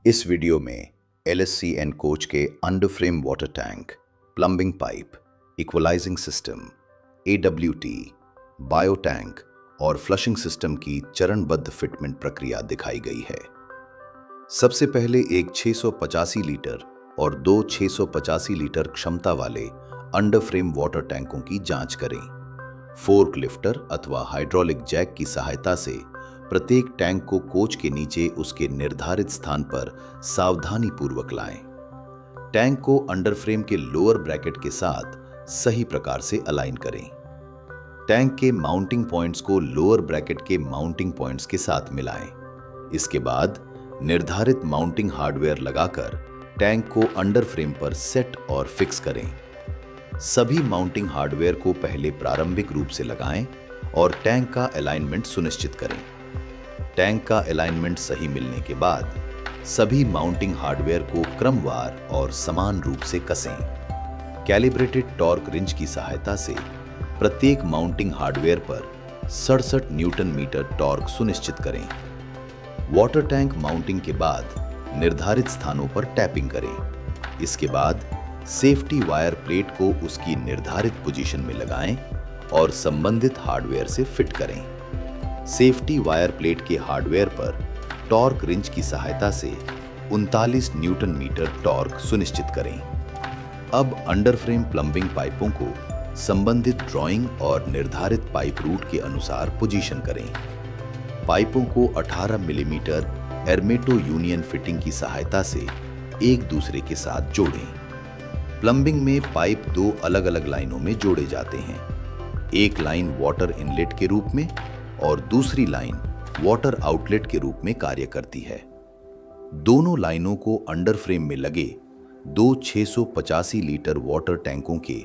इस वीडियो में LSC and coach के under frame water tank, plumbing pipe, equalising system, AWT, bio tank और flushing system की चरणबद्ध फिटमेंट प्रक्रिया दिखाई गई है। सबसे पहले एक 685 लीटर और दो 685 लीटर क्षमता वाले अंडर फ्रेम वाटर टैंकों की जांच करें। फोर्क लिफ्टर अथवा हाइड्रोलिक जैक की सहायता से प्रत्येक टैंक को कोच के नीचे उसके निर्धारित स्थान पर सावधानी पूर्वक लाएं। टैंक को अंडर फ्रेम के लोअर ब्रैकेट के साथ सही प्रकार से अलाइन करें। टैंक के माउंटिंग पॉइंट्स को लोअर ब्रैकेट के माउंटिंग पॉइंट्स के साथ मिलाएं। इसके बाद निर्धारित माउंटिंग हार्डवेयर लगाकर टैंक को अंडर फ्रेम पर सेट और फिक्स करें। सभी माउंटिंग हार्डवेयर को पहले प्रारंभिक रूप से लगाएं और टैंक का अलाइनमेंट सुनिश्चित करें। टैंक का अलाइनमेंट सही मिलने के बाद सभी माउंटिंग हार्डवेयर को क्रमवार और समान रूप से कसें। कैलिब्रेटेड टॉर्क रिंच की सहायता से प्रत्येक माउंटिंग हार्डवेयर पर 67 न्यूटन मीटर टॉर्क सुनिश्चित करें। वाटर टैंक माउंटिंग के बाद निर्धारित स्थानों पर टैपिंग करें। इसके बाद सेफ्टी वायर प्लेट को उसकी निर्धारित पोजीशन में लगाएं और संबंधित हार्डवेयर से फिट करें। सेफ्टी वायर प्लेट के हार्डवेयर पर टॉर्क रिंच की सहायता से 39 न्यूटन मीटर टॉर्क सुनिश्चित करें। अब अंडर फ्रेम प्लम्बिंग पाइपों को संबंधित ड्राइंग और निर्धारित पाइप रूट के अनुसार पोजीशन करें। पाइपों को 18 मिलीमीटर एर्मेटो यूनियन फिटिंग की सहायता से एक दूसरे के साथ जोड़ें। प्लम्बिंग में पाइप दो अलग अलग लाइनों में जोड़े जाते हैं। एक लाइन वाटर इनलेट के रूप में और दूसरी लाइन वाटर आउटलेट के रूप में कार्य करती है। दोनों लाइनों को अंडर फ्रेम में लगे दो 685 लीटर वाटर टैंकों के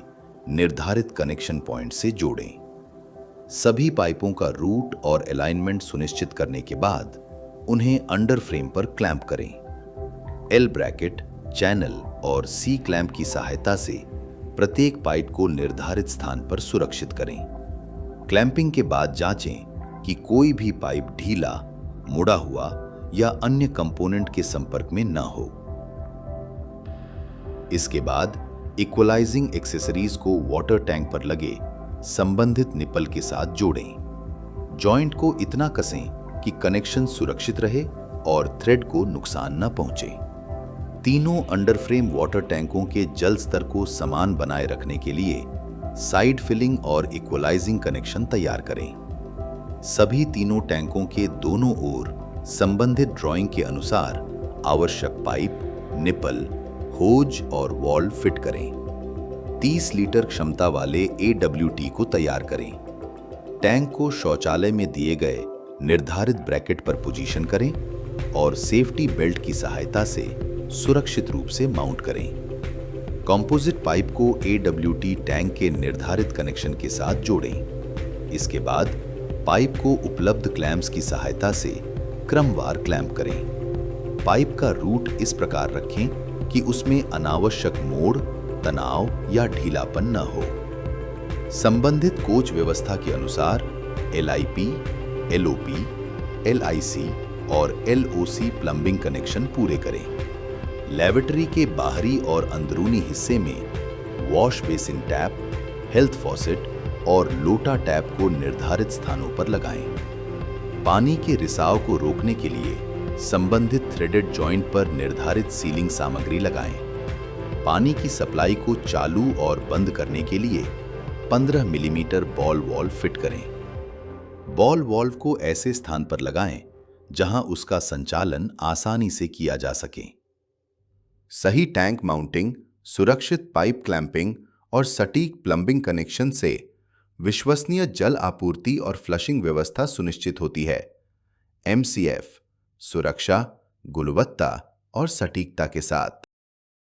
निर्धारित कनेक्शन पॉइंट से जोड़ें। सभी पाइपों का रूट और अलाइनमेंट सुनिश्चित करने के बाद उन्हें अंडर फ्रेम पर क्लैंप करें। एल ब्रैकेट, चैनल और सी क्लैंप की सहायता से प्रत्येक पाइप को निर्धारित स्थान पर सुरक्षित करें। क्लैंपिंग के बाद जांचें कि कोई भी पाइप ढीला, मुड़ा हुआ या अन्य कंपोनेंट के संपर्क में न हो। इसके बाद इक्वलाइजिंग एक्सेसरीज को वाटर टैंक पर लगे संबंधित निपल के साथ जोड़ें। जॉइंट को इतना कसें कि कनेक्शन सुरक्षित रहे और थ्रेड को नुकसान न पहुंचे। तीनों अंडर फ्रेम वाटर टैंकों के जल स्तर को समान बनाए रखने के लिए साइड फिलिंग और इक्वलाइजिंग कनेक्शन तैयार करें। सभी तीनों टैंकों के दोनों ओर संबंधित ड्राइंग के अनुसार आवश्यक पाइप, निपल, होज और वॉल्व फिट करें। 30 लीटर क्षमता वाले AWT को तैयार करें। टैंक को शौचालय में दिए गए निर्धारित ब्रैकेट पर पोजीशन करें और सेफ्टी बेल्ट की सहायता से सुरक्षित रूप से माउंट करें। कंपोजिट पाइप को AWT टैंक के निर्धारित कनेक्शन के साथ जोड़ें। इसके बाद पाइप को उपलब्ध क्लैंप्स की सहायता से क्रमवार क्लैंप करें। पाइप का रूट इस प्रकार रखें कि उसमें अनावश्यक मोड़, तनाव या ढीलापन न हो। संबंधित कोच व्यवस्था के अनुसार LIP, LOP, LIC और LOC प्लम्बिंग कनेक्शन पूरे करें। लैबोरेटरी के बाहरी और अंदरूनी हिस्से में wash basin tap, health faucet और लोटा टैप को निर्धारित स्थानों पर लगाएं। पानी के रिसाव को रोकने के लिए संबंधित थ्रेडेड जॉइंट पर निर्धारित सीलिंग सामग्री लगाएं। पानी की सप्लाई को चालू और बंद करने के लिए 15 मिलीमीटर बॉल वाल्व फिट करें। बॉल वाल्व को ऐसे स्थान पर लगाएं जहां उसका संचालन आसानी से किया जा सके। सही टैंक माउंटिंग, सुरक्षित पाइप क्लैंपिंग और सटीक प्लम्बिंग कनेक्शन से विश्वसनीय जल आपूर्ति और फ्लशिंग व्यवस्था सुनिश्चित होती है। MCF, सुरक्षा, गुणवत्ता और सटीकता के साथ।